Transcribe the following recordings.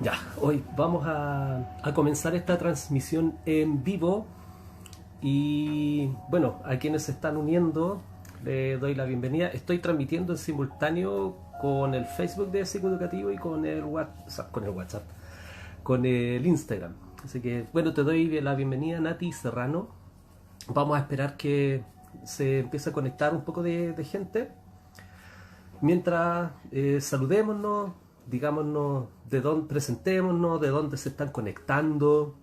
Ya, hoy vamos a comenzar esta transmisión en vivo y bueno, a quienes se están uniendo les doy la bienvenida. Estoy transmitiendo en simultáneo con el Facebook de Psicoeducativo y con el WhatsApp, con el Instagram. Así que bueno, te doy la bienvenida, Nati Serrano. Vamos a esperar que se empiece a conectar un poco de gente. Mientras saludémonos, digámonos de dónde, presentémonos, de dónde se están conectando,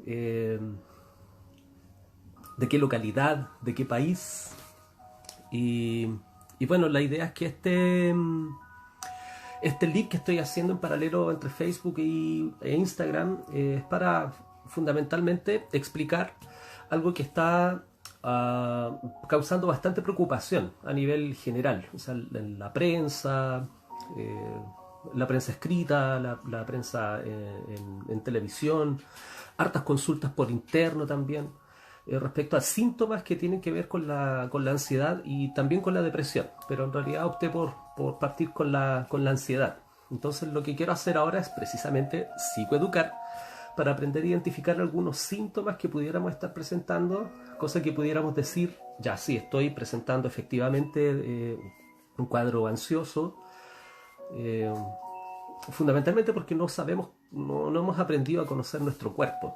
eh, de qué localidad, de qué país. Y bueno, la idea es que este link que estoy haciendo en paralelo entre Facebook e Instagram es para fundamentalmente explicar algo que está causando bastante preocupación a nivel general, o sea, en eh, la prensa escrita, la prensa en televisión, hartas consultas por interno también, respecto a síntomas que tienen que ver con la ansiedad y también con la depresión, pero en realidad opté por partir con la ansiedad. Entonces lo que quiero hacer ahora es precisamente psicoeducar para aprender a identificar algunos síntomas que pudiéramos estar presentando, cosa que pudiéramos decir, ya sí, estoy presentando efectivamente un cuadro ansioso, eh, fundamentalmente porque no sabemos, no hemos aprendido a conocer nuestro cuerpo.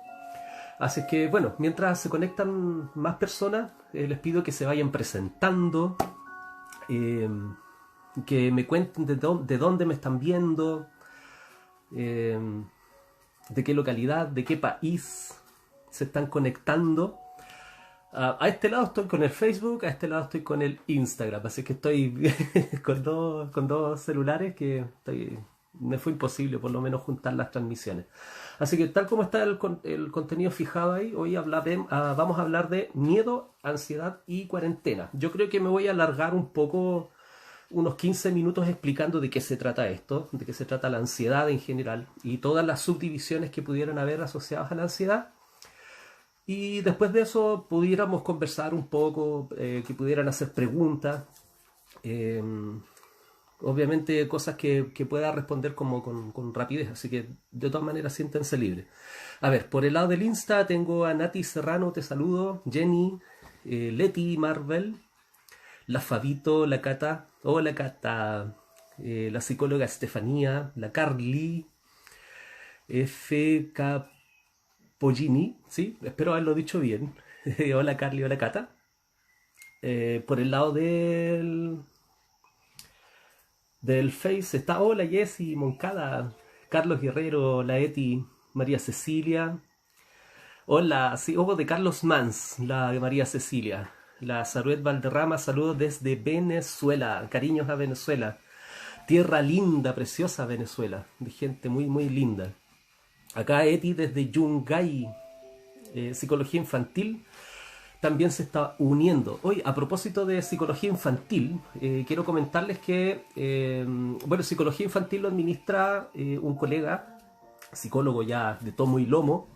Así que bueno, mientras se conectan más personas, les pido que se vayan presentando, eh, que me cuenten de dónde me están viendo, eh, de qué localidad, de qué país se están conectando. A este lado estoy con el Facebook, a este lado estoy con el Instagram, así que estoy con dos celulares que me fue imposible por lo menos juntar las transmisiones. Así que tal como está el contenido fijado ahí, hoy vamos a hablar de miedo, ansiedad y cuarentena. Yo creo que me voy a alargar un poco, unos 15 minutos explicando de qué se trata esto, de qué se trata la ansiedad en general y todas las subdivisiones que pudieran haber asociadas a la ansiedad. Y después de eso pudiéramos conversar un poco, que pudieran hacer preguntas, eh, obviamente cosas que pueda responder como con rapidez, así que de todas maneras siéntense libres. A ver, por el lado del Insta tengo a Nati Serrano, te saludo, Jenny, Leti Marvel, la Fabito, la Cata, hola Cata, la psicóloga Estefanía, la Carly, FK Pollini, ¿sí? Espero haberlo dicho bien. Hola Carly, hola Cata. Por el lado del Face está hola Jessy Moncada, Carlos Guerrero, la Eti, María Cecilia. Hola, sí, ojo de Carlos Mans, la María Cecilia. La Saruet Valderrama, saludos desde Venezuela. Cariños a Venezuela. Tierra linda, preciosa Venezuela. De gente muy, muy linda. Acá Eti desde Yungay, psicología infantil, también se está uniendo. Hoy, a propósito de psicología infantil, quiero comentarles que, bueno, psicología infantil lo administra un colega, psicólogo ya de tomo y lomo,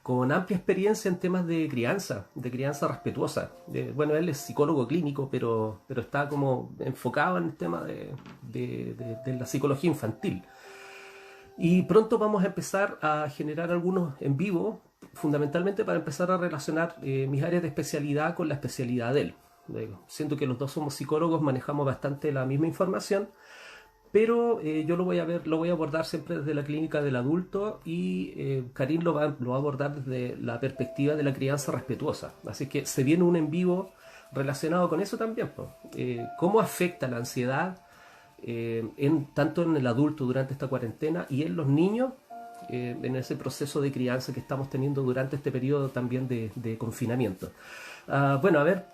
con amplia experiencia en temas de crianza respetuosa. Bueno, él es psicólogo clínico, pero está como enfocado en el tema de la psicología infantil. Y pronto vamos a empezar a generar algunos en vivo, fundamentalmente para empezar a relacionar mis áreas de especialidad con la especialidad de él. Siento que los dos somos psicólogos, manejamos bastante la misma información, pero yo lo voy a abordar siempre desde la clínica del adulto y Karim lo va a abordar desde la perspectiva de la crianza respetuosa. Así que se viene un en vivo relacionado con eso también. ¿Cómo afecta la ansiedad tanto en el adulto durante esta cuarentena y en los niños en ese proceso de crianza que estamos teniendo durante este periodo también de confinamiento? Bueno, a ver,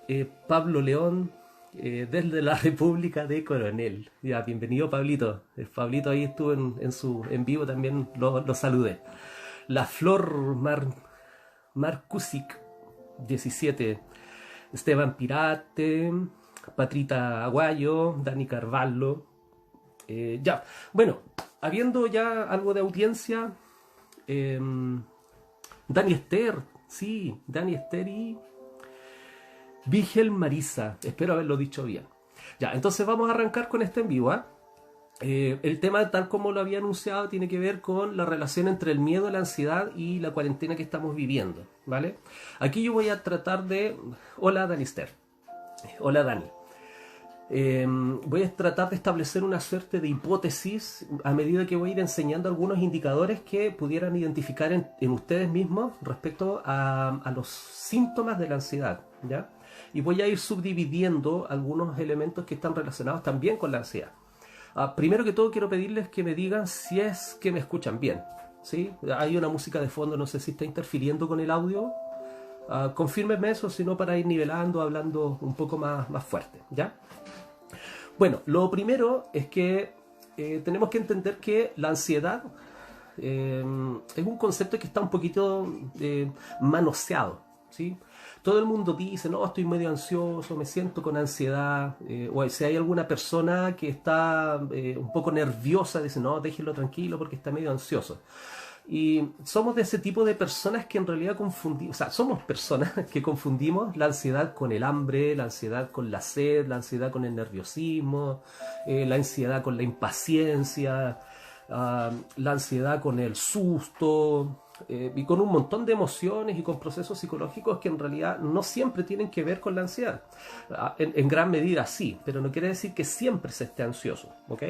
Pablo León, desde la República de Coronel. Ya, bienvenido Pablito. Pablito ahí estuvo en vivo, también lo saludé. La Flor Marcusic 17, Esteban Pirate, Patrita Aguayo, Dani Carvalho. Ya, bueno, habiendo ya algo de audiencia, Dani Esther, sí, Dani Esther y Vigel Marisa, espero haberlo dicho bien. Ya, entonces vamos a arrancar con este en vivo, ¿eh? El tema, tal como lo había anunciado, tiene que ver con la relación entre el miedo, la ansiedad y la cuarentena que estamos viviendo, ¿vale? Aquí yo voy a tratar de... Hola, Danister. Hola, Dani. Voy a tratar de establecer una suerte de hipótesis a medida que voy a ir enseñando algunos indicadores que pudieran identificar en ustedes mismos respecto a los síntomas de la ansiedad, ¿ya? Y voy a ir subdividiendo algunos elementos que están relacionados también con la ansiedad. Primero que todo quiero pedirles que me digan si es que me escuchan bien, ¿sí? Hay una música de fondo, no sé si está interfiriendo con el audio. Confírmenme eso, si no, para ir nivelando, hablando un poco más fuerte, ¿ya? Bueno, lo primero es que tenemos que entender que la ansiedad es un concepto que está un poquito manoseado, ¿sí? Todo el mundo dice, no, estoy medio ansioso, me siento con ansiedad, o si hay alguna persona que está un poco nerviosa, dice, no, déjenlo tranquilo porque está medio ansioso. Y somos de ese tipo de personas que en realidad confundimos, o sea, somos personas que confundimos la ansiedad con el hambre, la ansiedad con la sed, la ansiedad con el nerviosismo, la ansiedad con la impaciencia, la ansiedad con el susto, y con un montón de emociones y con procesos psicológicos que en realidad no siempre tienen que ver con la ansiedad. En gran medida sí, pero no quiere decir que siempre se esté ansioso, ¿ok?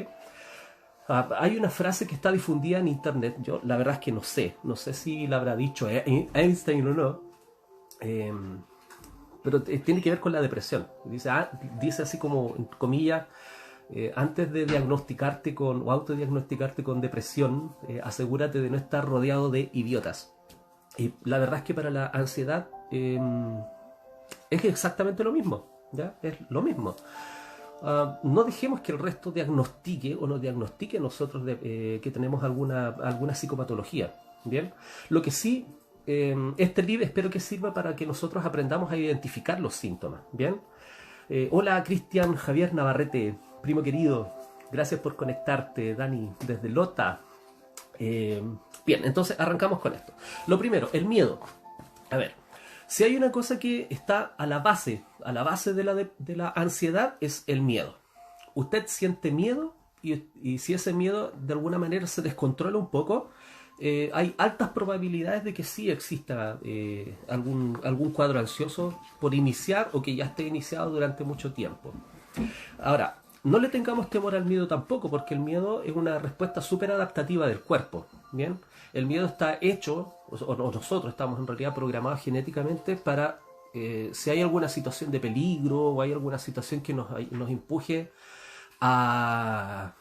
Hay una frase que está difundida en internet, yo la verdad es que no sé si la habrá dicho Einstein o no, pero tiene que ver con la depresión. Dice así como, en comillas, antes de diagnosticarte con o autodiagnosticarte con depresión, asegúrate de no estar rodeado de idiotas. Y la verdad es que para la ansiedad es exactamente lo mismo, ¿ya? Es lo mismo. No dejemos que el resto diagnostique o nos diagnostique nosotros que tenemos alguna psicopatología, ¿bien? Lo que sí, este libro espero que sirva para que nosotros aprendamos a identificar los síntomas, ¿bien? Hola, Cristian Javier Navarrete, primo querido, gracias por conectarte, Dani, desde Lota. Bien, entonces arrancamos con esto. Lo primero, el miedo. A ver, si hay una cosa que está a la base de la ansiedad, es el miedo. Usted siente miedo y si ese miedo de alguna manera se descontrola un poco, hay altas probabilidades de que sí exista algún cuadro ansioso por iniciar o que ya esté iniciado durante mucho tiempo. Ahora, no le tengamos temor al miedo tampoco, porque el miedo es una respuesta súper adaptativa del cuerpo, ¿bien? El miedo está hecho, o nosotros estamos en realidad programados genéticamente para, si hay alguna situación de peligro o hay alguna situación que nos empuje a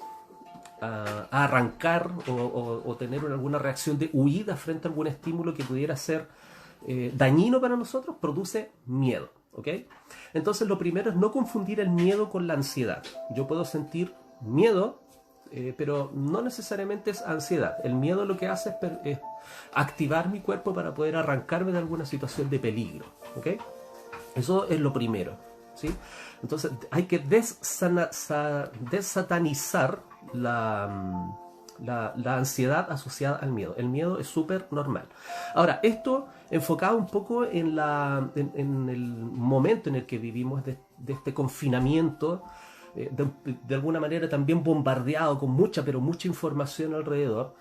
arrancar o tener alguna reacción de huida frente a algún estímulo que pudiera ser dañino para nosotros, produce miedo, ¿ok? Entonces lo primero es no confundir el miedo con la ansiedad. Yo puedo sentir miedo, pero no necesariamente es ansiedad. El miedo lo que hace es activar mi cuerpo para poder arrancarme de alguna situación de peligro, ¿ok? Eso es lo primero, ¿sí? Entonces hay que desatanizar la ansiedad asociada al miedo. El miedo es súper normal. Ahora, esto enfocado un poco en el momento en el que vivimos de este confinamiento, de alguna manera también bombardeado con mucha información alrededor,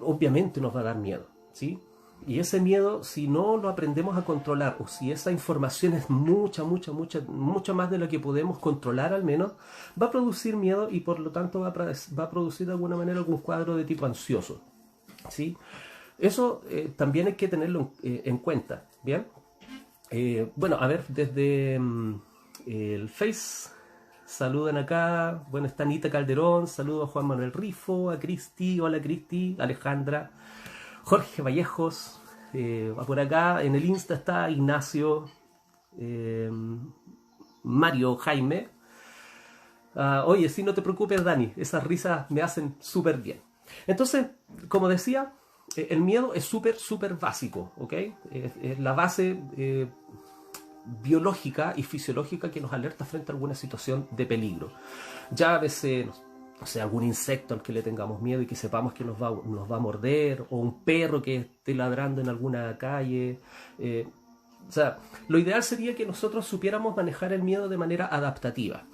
obviamente nos va a dar miedo, ¿sí? Y ese miedo, si no lo aprendemos a controlar, o si esa información es mucha más de lo que podemos controlar al menos, va a producir miedo y por lo tanto va a producir de alguna manera algún cuadro de tipo ansioso, ¿sí? Eso también hay que tenerlo en cuenta, ¿bien? Bueno, a ver, desde el Face saludan acá, bueno, está Anita Calderón, saludo a Juan Manuel Rifo, a Cristi, hola Cristi, Alejandra, Jorge Vallejos, por acá en el Insta está Ignacio, Mario Jaime. Oye, sí, no te preocupes, Dani, esas risas me hacen súper bien. Entonces, como decía, el miedo es súper básico, ¿ok? Es la base biológica y fisiológica que nos alerta frente a alguna situación de peligro. Ya a veces, no sé, algún insecto al que le tengamos miedo y que sepamos que nos va a morder, o un perro que esté ladrando en alguna calle. O sea, lo ideal sería que nosotros supiéramos manejar el miedo de manera adaptativa.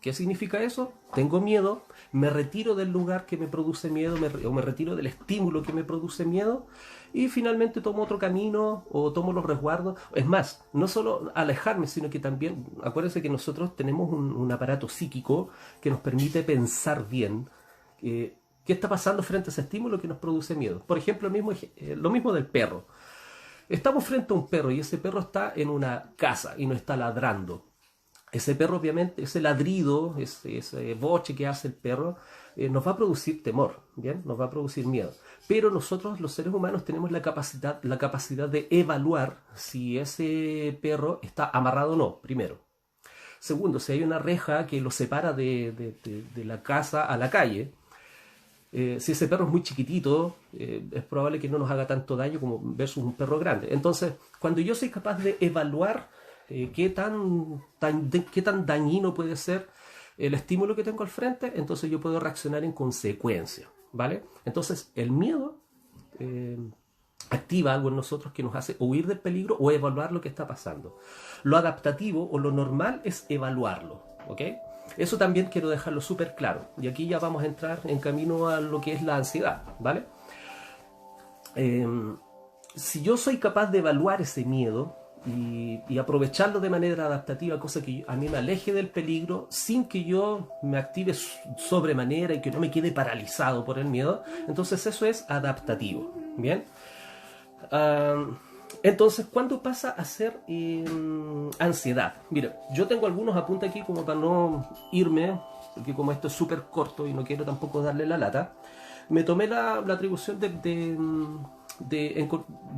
¿Qué significa eso? Tengo miedo, me retiro del lugar que me produce miedo, o me retiro del estímulo que me produce miedo, y finalmente tomo otro camino o tomo los resguardos. Es más, no solo alejarme, sino que también, acuérdense que nosotros tenemos un aparato psíquico que nos permite pensar bien qué está pasando frente a ese estímulo que nos produce miedo. Por ejemplo, lo mismo del perro. Estamos frente a un perro y ese perro está en una casa y no está ladrando. Ese perro, obviamente, ese ladrido, ese boche que hace el perro, nos va a producir temor, ¿bien? Nos va a producir miedo. Pero nosotros, los seres humanos, tenemos la capacidad de evaluar si ese perro está amarrado o no, primero. Segundo, si hay una reja que lo separa de la casa a la calle, si ese perro es muy chiquitito, es probable que no nos haga tanto daño como versus un perro grande. Entonces, cuando yo soy capaz de evaluar qué tan dañino puede ser el estímulo que tengo al frente, entonces yo puedo reaccionar en consecuencia, ¿vale? Entonces, el miedo activa algo en nosotros que nos hace huir del peligro o evaluar lo que está pasando. Lo adaptativo o lo normal es evaluarlo, ¿ok? Eso también quiero dejarlo súper claro. Y aquí ya vamos a entrar en camino a lo que es la ansiedad, ¿vale? Si yo soy capaz de evaluar ese miedo y aprovecharlo de manera adaptativa, cosa que a mí me aleje del peligro sin que yo me active sobremanera y que no me quede paralizado por el miedo, entonces eso es adaptativo, ¿bien? Entonces, ¿cuándo pasa a ser ansiedad? Mira, yo tengo algunos apuntes aquí como para no irme, porque como esto es súper corto y no quiero tampoco darle la lata, me tomé la atribución de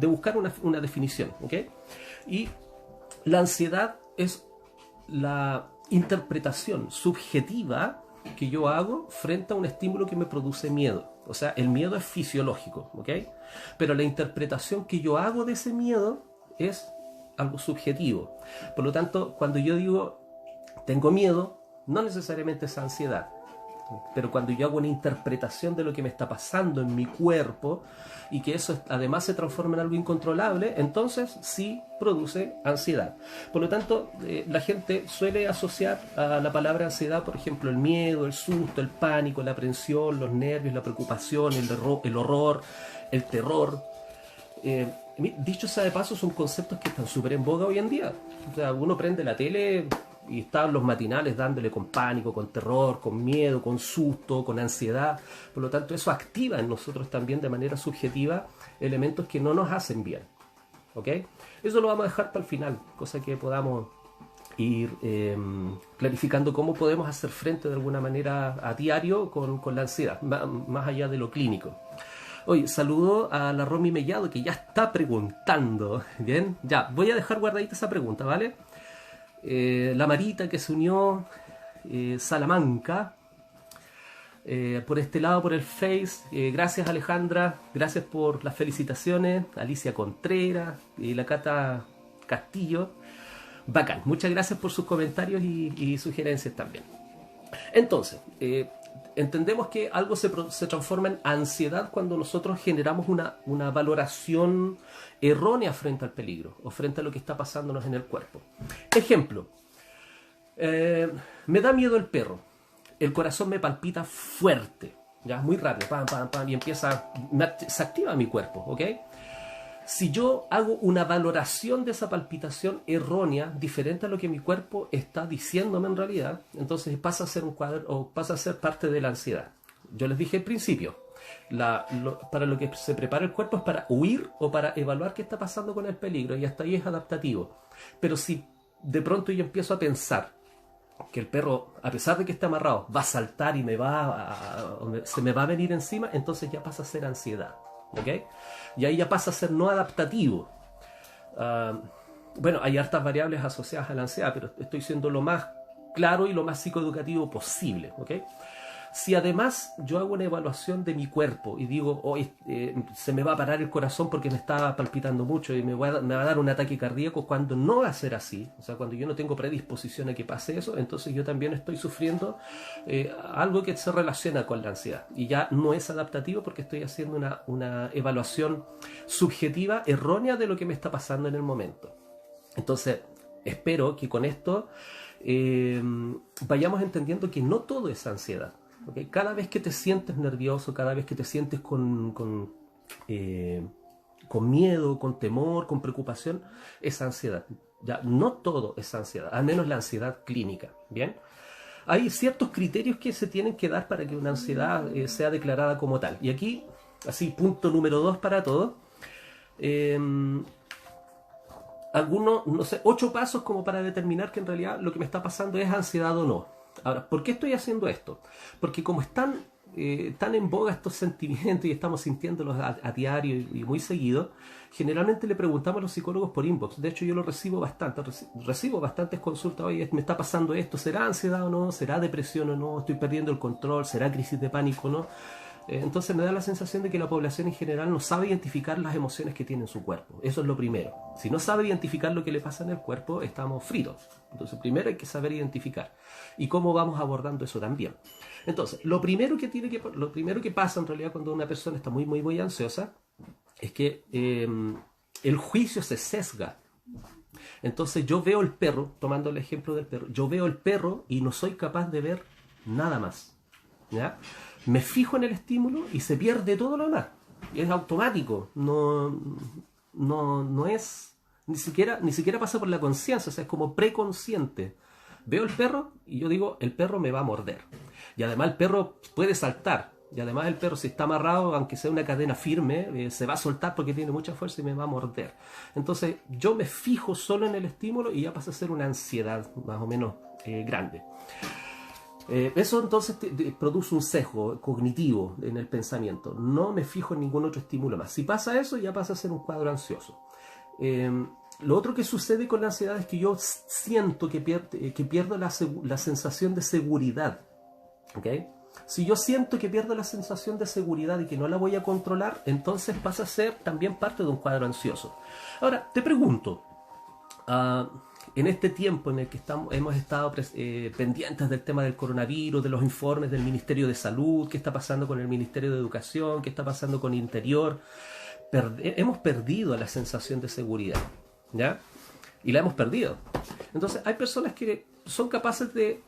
buscar una definición, ¿ok? Y la ansiedad es la interpretación subjetiva que yo hago frente a un estímulo que me produce miedo. O sea, el miedo es fisiológico, ¿ok? Pero la interpretación que yo hago de ese miedo es algo subjetivo. Por lo tanto, cuando yo digo tengo miedo, no necesariamente es ansiedad. Pero cuando yo hago una interpretación de lo que me está pasando en mi cuerpo y que eso además se transforma en algo incontrolable, entonces sí produce ansiedad. Por lo tanto, la gente suele asociar a la palabra ansiedad, por ejemplo, el miedo, el susto, el pánico, la aprensión, los nervios, la preocupación, el horror, el terror. Dicho sea de paso, son conceptos que están súper en boga hoy en día. O sea, uno prende la tele y están los matinales dándole con pánico, con terror, con miedo, con susto, con ansiedad. Por lo tanto, eso activa en nosotros también de manera subjetiva elementos que no nos hacen bien, ¿ok? Eso lo vamos a dejar para el final, cosa que podamos ir clarificando cómo podemos hacer frente de alguna manera a diario con la ansiedad, más allá de lo clínico. Oye, saludo a la Romy Mellado que ya está preguntando. Bien, ya, voy a dejar guardadita esa pregunta, ¿vale? La Marita que se unió, Salamanca, por este lado, por el Face, gracias Alejandra, gracias por las felicitaciones, Alicia Contreras y la Cata Castillo, bacán, muchas gracias por sus comentarios y sugerencias también. Entonces, entendemos que algo se transforma en ansiedad cuando nosotros generamos una valoración errónea frente al peligro o frente a lo que está pasándonos en el cuerpo. Ejemplo, me da miedo el perro, el corazón me palpita fuerte, ya muy rápido, pam, pam, pam, y se activa mi cuerpo, ¿ok? Si yo hago una valoración de esa palpitación errónea, diferente a lo que mi cuerpo está diciéndome en realidad, entonces pasa a ser un cuadro o pasa a ser parte de la ansiedad. Yo les dije al principio, para lo que se prepara el cuerpo es para huir o para evaluar qué está pasando con el peligro, y hasta ahí es adaptativo. Pero si de pronto yo empiezo a pensar que el perro, a pesar de que está amarrado, va a saltar y se me va a venir encima, entonces ya pasa a ser ansiedad. ¿Ok? Y ahí ya pasa a ser no adaptativo. Bueno, hay hartas variables asociadas a la ansiedad, pero estoy siendo lo más claro y lo más psicoeducativo posible. ¿Ok? Si además yo hago una evaluación de mi cuerpo y digo, hoy se me va a parar el corazón porque me está palpitando mucho y me va a dar un ataque cardíaco, cuando no va a ser así, o sea, cuando yo no tengo predisposición a que pase eso, entonces yo también estoy sufriendo algo que se relaciona con la ansiedad. Y ya no es adaptativo porque estoy haciendo una evaluación subjetiva, errónea de lo que me está pasando en el momento. Entonces, espero que con esto vayamos entendiendo que no todo es ansiedad. ¿Okay? Cada vez que te sientes nervioso, cada vez que te sientes con miedo, con temor, con preocupación, es ansiedad. Ya, no todo es ansiedad, al menos la ansiedad clínica. ¿Bien? Hay ciertos criterios que se tienen que dar para que una ansiedad sea declarada como tal. Y aquí, así, punto número 2 para todo. Algunos, no sé, 8 pasos como para determinar que en realidad lo que me está pasando es ansiedad o no. Ahora, ¿por qué estoy haciendo esto? Porque como están tan en boga estos sentimientos y estamos sintiéndolos a diario y muy seguido, generalmente le preguntamos a los psicólogos por inbox. De hecho, yo lo recibo bastante, recibo bastantes consultas. Oye, me está pasando esto, ¿será ansiedad o no? ¿Será depresión o no? ¿Estoy perdiendo el control? ¿Será crisis de pánico o no? Entonces me da la sensación de que la población en general no sabe identificar las emociones que tiene en su cuerpo. Eso es lo primero. Si no sabe identificar lo que le pasa en el cuerpo, estamos fritos. Entonces primero hay que saber identificar. ¿Y cómo vamos abordando eso también? Entonces, lo primero que pasa en realidad cuando una persona está muy ansiosa es que el juicio se sesga. Entonces yo veo el perro, tomando el ejemplo del perro, yo veo el perro y no soy capaz de ver nada más. ¿Ya? Me fijo en el estímulo y se pierde todo lo demás. Es automático, no es, ni siquiera pasa por la conciencia, o sea, es como preconsciente. Veo el perro y yo digo, el perro me va a morder. Y además el perro puede saltar. Y además el perro, si está amarrado, aunque sea una cadena firme, se va a soltar porque tiene mucha fuerza y me va a morder. Entonces yo me fijo solo en el estímulo y ya pasa a ser una ansiedad más o menos grande. Eso entonces produce un sesgo cognitivo en el pensamiento. No me fijo en ningún otro estímulo más. Si pasa eso, ya pasa a ser un cuadro ansioso. Lo otro que sucede con la ansiedad es que yo siento que pierdo la sensación de seguridad. ¿Okay? Si yo siento que pierdo la sensación de seguridad y que no la voy a controlar, entonces pasa a ser también parte de un cuadro ansioso. Ahora, te pregunto, en este tiempo en el que hemos estado pendientes del tema del coronavirus, de los informes del Ministerio de Salud, qué está pasando con el Ministerio de Educación, qué está pasando con Interior, hemos perdido la sensación de seguridad, ¿ya? Y la hemos perdido. Entonces hay personas que son capaces de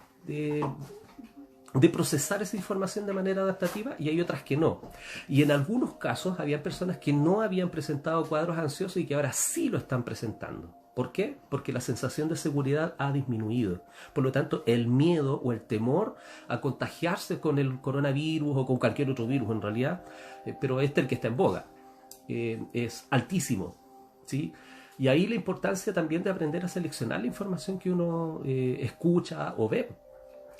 procesar esa información de manera adaptativa y hay otras que no. Y en algunos casos había personas que no habían presentado cuadros ansiosos y que ahora sí lo están presentando. ¿Por qué? Porque la sensación de seguridad ha disminuido. Por lo tanto, el miedo o el temor a contagiarse con el coronavirus o con cualquier otro virus en realidad, pero el que está en boga, es altísimo, ¿sí? Y ahí la importancia también de aprender a seleccionar la información que uno escucha o ve,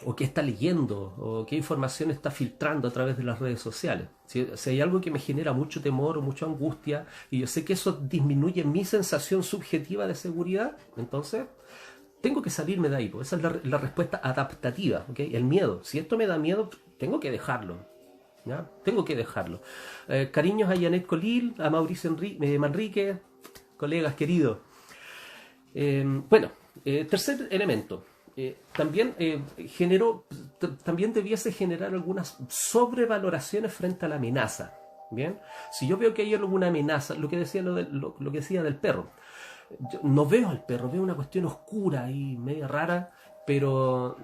o qué está leyendo, o qué información está filtrando a través de las redes sociales. Si hay algo que me genera mucho temor o mucha angustia, y yo sé que eso disminuye mi sensación subjetiva de seguridad, entonces tengo que salirme de ahí, porque esa es la respuesta adaptativa, ¿okay? El miedo. Si esto me da miedo, tengo que dejarlo. ¿Ya? Tengo que dejarlo. Cariños a Janet Colil, a Mauricio Manrique, colegas queridos. Bueno, tercer elemento. También debiese generar algunas sobrevaloraciones frente a la amenaza. ¿Bien? Si yo veo que hay alguna amenaza, lo que decía lo que decía del perro, yo no veo al perro, veo una cuestión oscura y media rara, pero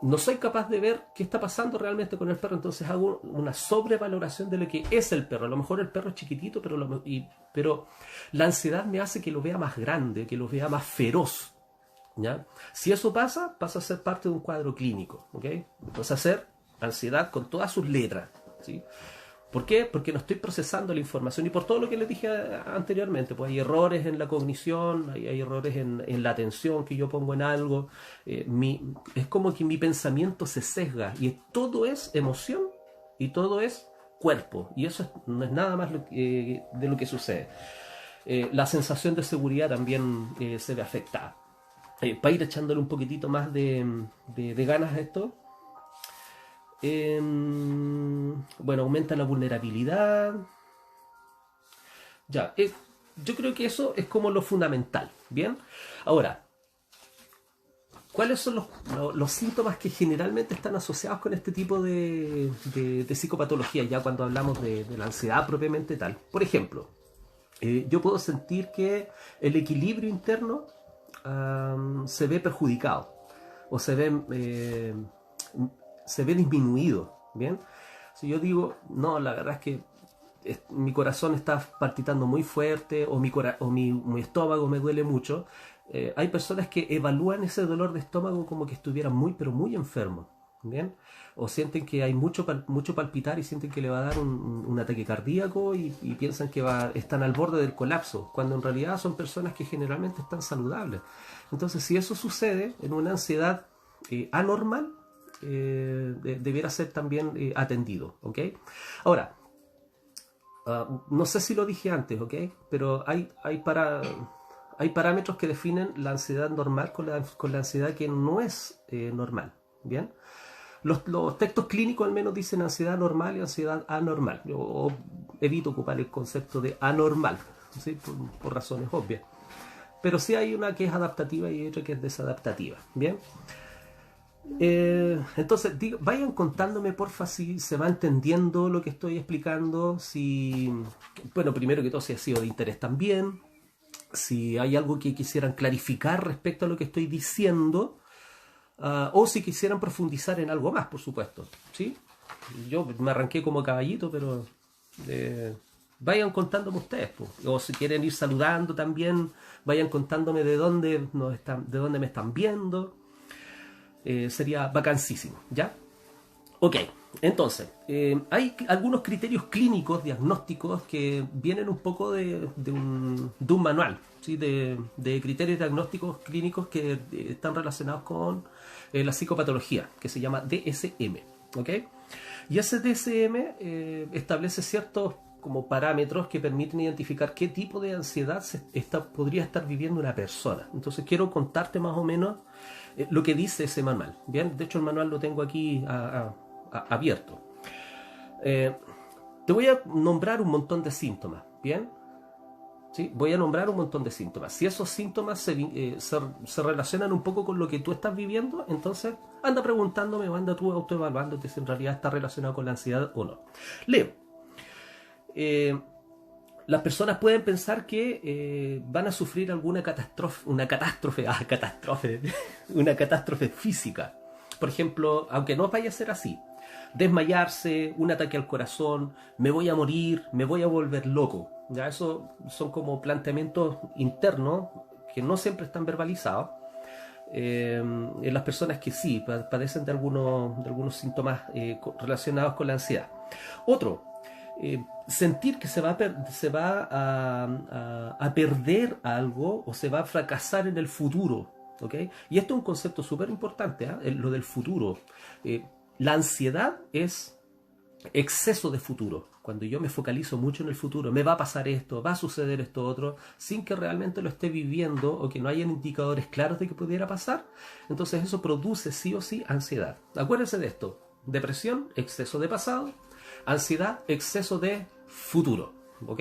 no soy capaz de ver qué está pasando realmente con el perro, entonces hago una sobrevaloración de lo que es el perro. A lo mejor el perro es chiquitito, pero la ansiedad me hace que lo vea más grande, que lo vea más feroz. ¿Ya? Si eso pasa a ser parte de un cuadro clínico, ¿okay? Pasa a ser ansiedad con todas sus letras, ¿sí? ¿Por qué? Porque no estoy procesando la información y por todo lo que les dije anteriormente, pues hay errores en la cognición, hay errores en la atención que yo pongo en algo, es como que mi pensamiento se sesga y todo es emoción y todo es cuerpo y eso no es nada más de lo que sucede. La sensación de seguridad también se ve afectada. Para ir echándole un poquitito más de ganas a esto, bueno, aumenta la vulnerabilidad. Ya, yo creo que eso es como lo fundamental. Bien, ahora, ¿cuáles son los síntomas que generalmente están asociados con este tipo de psicopatología? Ya cuando hablamos de la ansiedad propiamente tal. Por ejemplo, yo puedo sentir que el equilibrio interno se ve perjudicado. o se ve disminuido, ¿bien? Si yo digo, no, la verdad es que mi corazón está palpitando muy fuerte o mi estómago me duele mucho, hay personas que evalúan ese dolor de estómago como que estuvieran muy, pero muy enfermos, ¿bien? O sienten que hay mucho palpitar y sienten que le va a dar un ataque cardíaco y piensan que están al borde del colapso, cuando en realidad son personas que generalmente están saludables. Entonces, si eso sucede en una ansiedad anormal, debiera ser también atendido, ¿ok? Ahora, no sé si lo dije antes, ¿ok? Pero hay parámetros que definen la ansiedad normal con la ansiedad que no es normal, ¿bien? Los textos clínicos al menos dicen ansiedad normal y ansiedad anormal. Yo evito ocupar el concepto de anormal, ¿sí? Por razones obvias. Pero sí hay una que es adaptativa y otra que es desadaptativa, ¿bien? Entonces, vayan contándome porfa si se va entendiendo lo que estoy explicando, bueno, primero que todo si ha sido de interés también, si hay algo que quisieran clarificar respecto a lo que estoy diciendo, o si quisieran profundizar en algo más, por supuesto, ¿sí? Yo me arranqué como caballito, pero vayan contándome ustedes, pues. O si quieren ir saludando también, vayan contándome de dónde me están viendo. Sería vacancísimo, ¿ya? Ok, entonces, hay algunos criterios clínicos, diagnósticos, que vienen un poco de un manual, ¿sí? De criterios diagnósticos clínicos que están relacionados con la psicopatología, que se llama DSM, ¿ok? Y ese DSM establece ciertos como parámetros que permiten identificar qué tipo de ansiedad podría estar viviendo una persona. Entonces quiero contarte más o menos lo que dice ese manual. Bien, de hecho el manual lo tengo aquí abierto. Te voy a nombrar un montón de síntomas, ¿bien? ¿Sí? Voy a nombrar un montón de síntomas. Si esos síntomas se relacionan un poco con lo que tú estás viviendo, entonces anda preguntándome o anda tú autoevaluándote si en realidad está relacionado con la ansiedad o no. Leo. Las personas pueden pensar que van a sufrir una catástrofe física. Por ejemplo, aunque no vaya a ser así, desmayarse, un ataque al corazón, me voy a morir, me voy a volver loco. Ya, eso son como planteamientos internos que no siempre están verbalizados. En las personas que sí padecen de algunos síntomas relacionados con la ansiedad. Otro, sentir que se va a perder algo o se va a fracasar en el futuro, ¿ok? Y esto es un concepto súper importante, lo del futuro. La ansiedad es exceso de futuro. Cuando yo me focalizo mucho en el futuro, me va a pasar esto, va a suceder esto otro, sin que realmente lo esté viviendo o que no hayan indicadores claros de que pudiera pasar, entonces eso produce sí o sí ansiedad. Acuérdense de esto: depresión, exceso de pasado; ansiedad, exceso de futuro, ¿ok?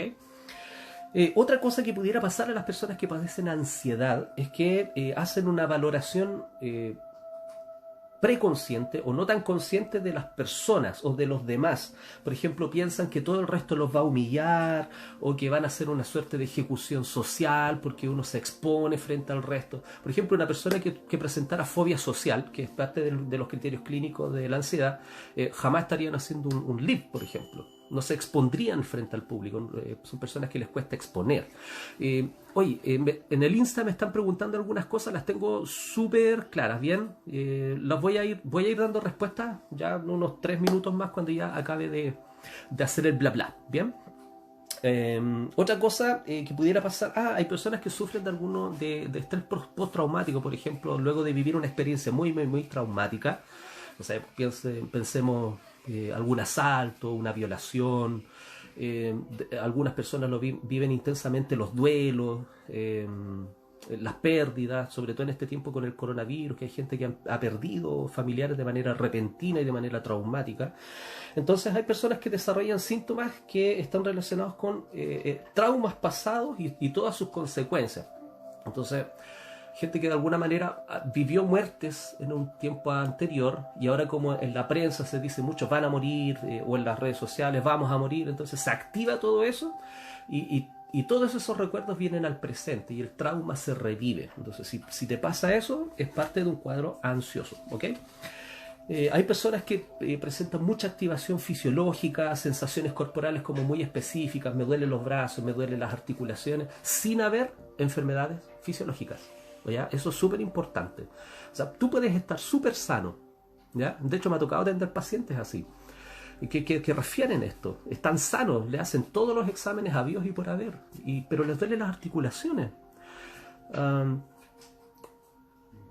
Otra cosa que pudiera pasar a las personas que padecen ansiedad es que hacen una valoración preconsciente o no tan consciente de las personas o de los demás. Por ejemplo, piensan que todo el resto los va a humillar o que van a hacer una suerte de ejecución social porque uno se expone frente al resto. Por ejemplo, una persona que presentara fobia social, que es parte de los criterios clínicos de la ansiedad, jamás estarían haciendo un live, por ejemplo. No se expondrían frente al público. Son personas que les cuesta exponer. Oye, en el Insta me están preguntando algunas cosas, las tengo súper claras, ¿bien? Las voy a ir dando respuestas ya en unos 3 minutos más cuando ya acabe de hacer el bla bla, ¿bien? Otra cosa que pudiera pasar, hay personas que sufren de estrés postraumático, por ejemplo, luego de vivir una experiencia muy, muy, muy traumática. O sea, pensemos algún asalto, una violación. Algunas personas viven intensamente los duelos, las pérdidas, sobre todo en este tiempo con el coronavirus, que hay gente que ha perdido familiares de manera repentina y de manera traumática. Entonces hay personas que desarrollan síntomas que están relacionados con traumas pasados y todas sus consecuencias. Entonces, gente que de alguna manera vivió muertes en un tiempo anterior y ahora, como en la prensa se dice muchos van a morir, o en las redes sociales vamos a morir, entonces se activa todo eso y Y todos esos recuerdos vienen al presente y el trauma se revive. Entonces, si te pasa eso, es parte de un cuadro ansioso, ¿ok? Hay personas que presentan mucha activación fisiológica, sensaciones corporales como muy específicas, me duelen los brazos, me duelen las articulaciones, sin haber enfermedades fisiológicas. ¿Ya? Eso es súper importante. O sea, tú puedes estar súper sano, ¿ya? De hecho, me ha tocado atender pacientes así, que refieren esto. Están sanos, le hacen todos los exámenes habidos y por haber, pero les duelen las articulaciones.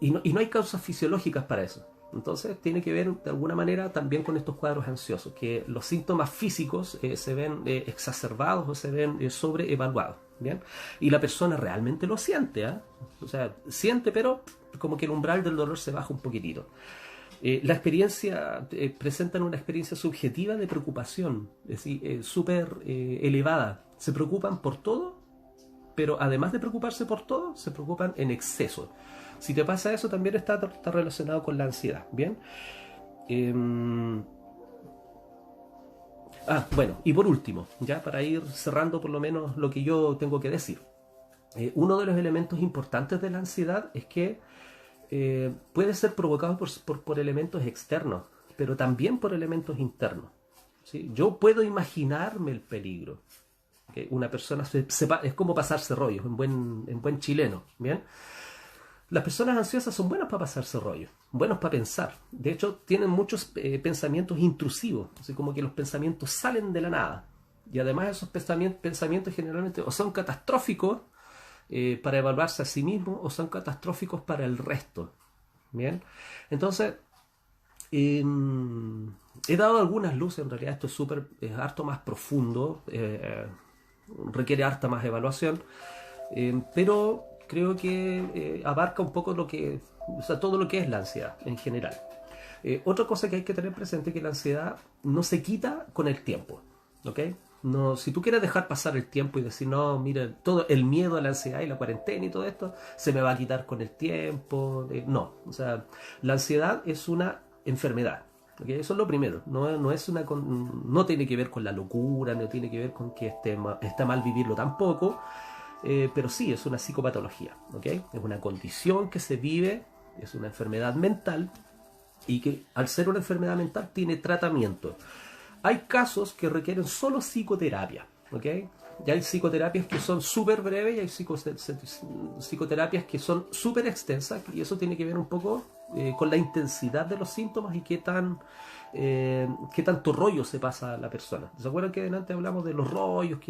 Y no hay causas fisiológicas para eso. Entonces tiene que ver de alguna manera también con estos cuadros ansiosos, que los síntomas físicos se ven exacerbados o se ven sobreevaluados, ¿bien? Y la persona realmente lo siente, ¿eh? O sea, siente, pero como que el umbral del dolor se baja un poquitito. La experiencia, presentan una experiencia subjetiva de preocupación, es decir, súper elevada. Se preocupan por todo, pero además de preocuparse por todo, se preocupan en exceso. Si te pasa eso, también está relacionado con la ansiedad, ¿bien? Bueno, y por último, ya para ir cerrando por lo menos lo que yo tengo que decir. Uno de los elementos importantes de la ansiedad es que puede ser provocado por elementos externos, pero también por elementos internos, ¿sí? Yo puedo imaginarme el peligro. ¿Okay? Una persona es como pasarse rollos en buen chileno, ¿bien? Las personas ansiosas son buenas para pasarse rollos, buenos para pensar. De hecho, tienen muchos pensamientos intrusivos, así como que los pensamientos salen de la nada. Y además esos pensamientos generalmente o son catastróficos para evaluarse a sí mismo o son catastróficos para el resto. Bien, entonces he dado algunas luces. En realidad esto es harto más profundo, requiere harta más evaluación, pero creo que abarca un poco todo lo que es la ansiedad en general. Otra cosa que hay que tener presente es que la ansiedad no se quita con el tiempo, ¿ok? No, si tú quieres dejar pasar el tiempo y decir, no, mira, todo el miedo a la ansiedad y la cuarentena y todo esto se me va a quitar con el tiempo. No, o sea, la ansiedad es una enfermedad. ¿Okay? Eso es lo primero. No tiene que ver con la locura, no tiene que ver con que está mal vivirlo tampoco. Pero sí, es una psicopatología, ¿ok? Es una condición que se vive, es una enfermedad mental y que al ser una enfermedad mental tiene tratamiento. Hay casos que requieren solo psicoterapia, ¿ok? Ya hay psicoterapias que son súper breves y hay psicoterapias que son súper extensas, y eso tiene que ver un poco con la intensidad de los síntomas y qué tanto rollo se pasa a la persona. ¿Se acuerdan que antes hablamos de los rollos,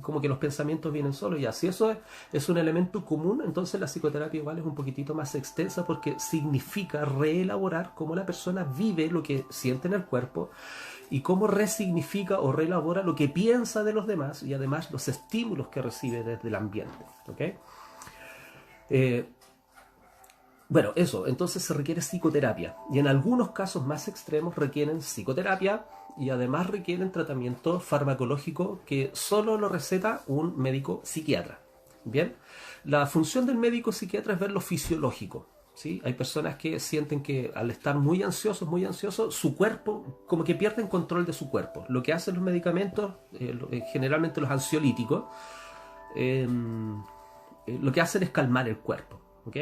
como que los pensamientos vienen solos? Ya, si eso es un elemento común, entonces la psicoterapia igual es un poquitito más extensa, porque significa reelaborar cómo la persona vive lo que siente en el cuerpo y cómo resignifica o reelabora lo que piensa de los demás y además los estímulos que recibe desde el ambiente, ¿ok? Bueno, eso, entonces se requiere psicoterapia, y en algunos casos más extremos requieren psicoterapia y además requieren tratamiento farmacológico que solo lo receta un médico psiquiatra. Bien, la función del médico psiquiatra es ver lo fisiológico, ¿sí? Hay personas que sienten que al estar muy ansiosos, su cuerpo, como que pierden control de su cuerpo. Lo que hacen los medicamentos, generalmente los ansiolíticos, lo que hacen es calmar el cuerpo, ¿ok?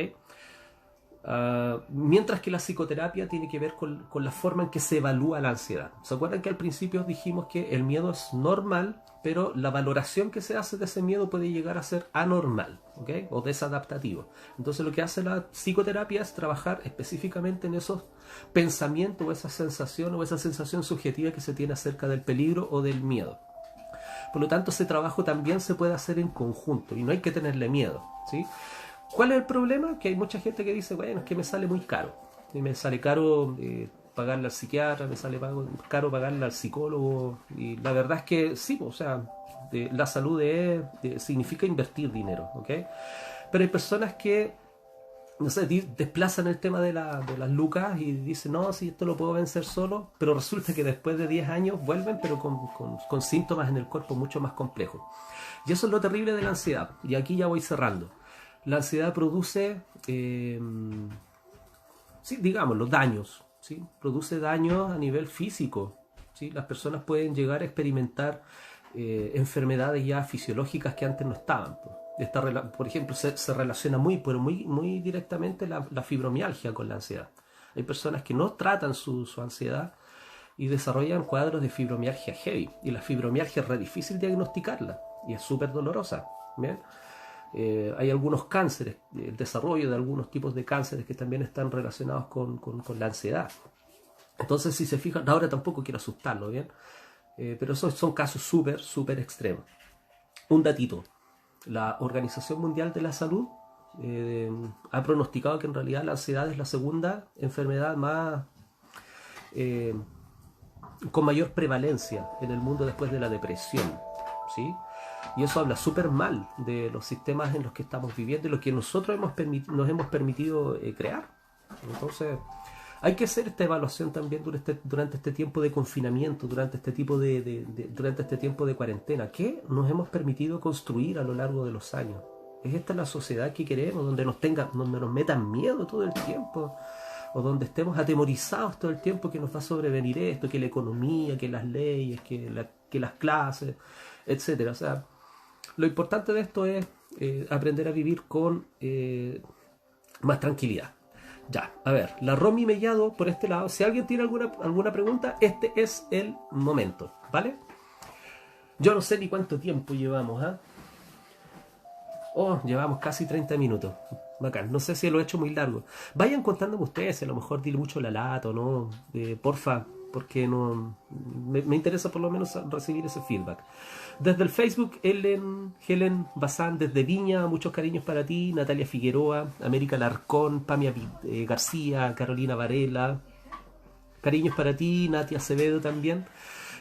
Mientras que la psicoterapia tiene que ver con la forma en que se evalúa la ansiedad. ¿Se acuerdan que al principio dijimos que el miedo es normal, pero la valoración que se hace de ese miedo puede llegar a ser anormal, ¿okay? O desadaptativo? Entonces lo que hace la psicoterapia es trabajar específicamente en esos pensamientos o esa sensación subjetiva que se tiene acerca del peligro o del miedo. Por lo tanto, ese trabajo también se puede hacer en conjunto y no hay que tenerle miedo, ¿sí? ¿Cuál es el problema? Que hay mucha gente que dice, bueno, es que me sale muy caro. Y me sale caro pagarle al psiquiatra, me sale caro pagarle al psicólogo. Y la verdad es que sí, o sea, la salud significa invertir dinero, ¿ok? Pero hay personas que, no sé, desplazan el tema de las lucas y dicen, no, si esto lo puedo vencer solo, pero resulta que después de 10 años vuelven, pero con síntomas en el cuerpo mucho más complejos. Y eso es lo terrible de la ansiedad. Y aquí ya voy cerrando. La ansiedad produce, sí, digamos, los daños, ¿sí? Produce daños a nivel físico, ¿sí? Las personas pueden llegar a experimentar enfermedades ya fisiológicas que antes no estaban. Por ejemplo, se relaciona pero muy directamente la fibromialgia con la ansiedad. Hay personas que no tratan su ansiedad y desarrollan cuadros de fibromialgia heavy. Y la fibromialgia es re difícil diagnosticarla y es súper dolorosa. ¿Bien? Hay algunos cánceres, el desarrollo de algunos tipos de cánceres que también están relacionados con la ansiedad. Entonces, si se fijan, ahora tampoco quiero asustarlo, ¿bien? Pero esos son casos súper extremos. Un datito. La Organización Mundial de la Salud ha pronosticado que en realidad la ansiedad es la segunda enfermedad más con mayor prevalencia en el mundo después de la depresión, ¿sí? Y eso habla súper mal de los sistemas en los que estamos viviendo y lo que nosotros nos hemos permitido crear. Entonces, hay que hacer esta evaluación también durante este tiempo de confinamiento, durante este tiempo de cuarentena. ¿Qué nos hemos permitido construir a lo largo de los años? ¿Es esta la sociedad que queremos, donde nos metan miedo todo el tiempo? ¿O donde estemos atemorizados todo el tiempo que nos va a sobrevenir esto, que la economía, que las leyes, que las clases, etcétera? O sea, lo importante de esto es aprender a vivir con más tranquilidad. Ya, a ver, la Romy Mellado por este lado. Si alguien tiene alguna pregunta, este es el momento, ¿vale? Yo no sé ni cuánto tiempo llevamos, ¿ah? Oh, llevamos casi 30 minutos. Bacán, no sé si lo he hecho muy largo. Vayan contándome ustedes, si a lo mejor di mucho la lata o no. Porfa, porque no me interesa por lo menos recibir ese feedback. Desde el Facebook, Helen Bazán, desde Viña, muchos cariños para ti. Natalia Figueroa, América Larcón, Pamia García, Carolina Varela, cariños para ti. Natia Acevedo también.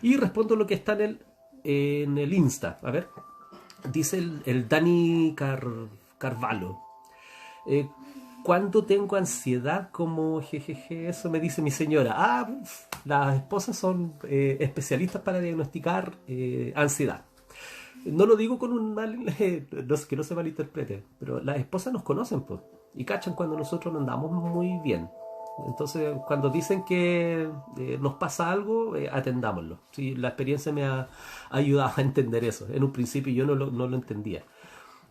Y respondo lo que está en el Insta. A ver, dice el Dani Carvalho. Cuando tengo ansiedad, como jejeje, eso me dice mi señora. Las esposas son especialistas para diagnosticar ansiedad. No lo digo con un mal, que no se malinterprete, pero las esposas nos conocen, pues, y cachan cuando nosotros no andamos muy bien. Entonces, cuando dicen que nos pasa algo, atendámoslo. Sí, la experiencia me ha ayudado a entender eso. En un principio yo no lo entendía.